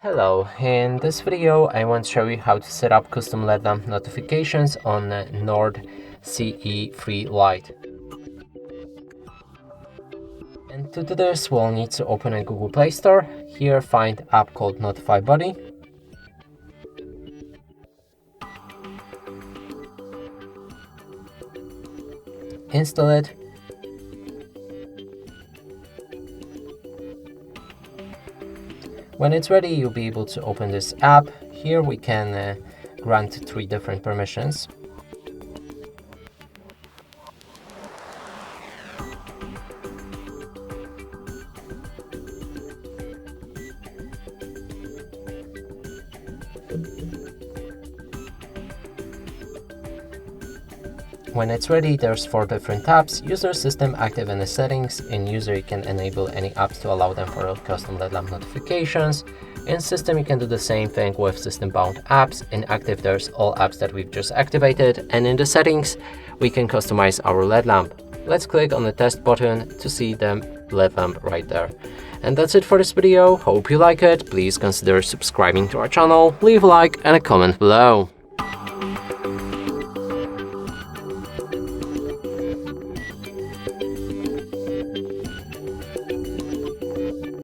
Hello, in this video I want to show you how to set up custom LED lamp notifications on Nord CE3 Lite. And to do this we'll need to open a Google Play Store. Here find app called NotifyBuddy. Install it. When it's ready, you'll be able to open this app. Here we can grant 3 different permissions. When it's ready, there's 4 different tabs: User, System, Active, and the Settings. In User, you can enable any apps to allow them for custom LED lamp notifications. In System, you can do the same thing with system-bound apps. In Active, there's all apps that we've just activated. And in the Settings, we can customize our LED lamp. Let's click on the Test button to see the LED lamp right there. And that's it for this video. Hope you like it. Please consider subscribing to our channel, leave a like and a comment below.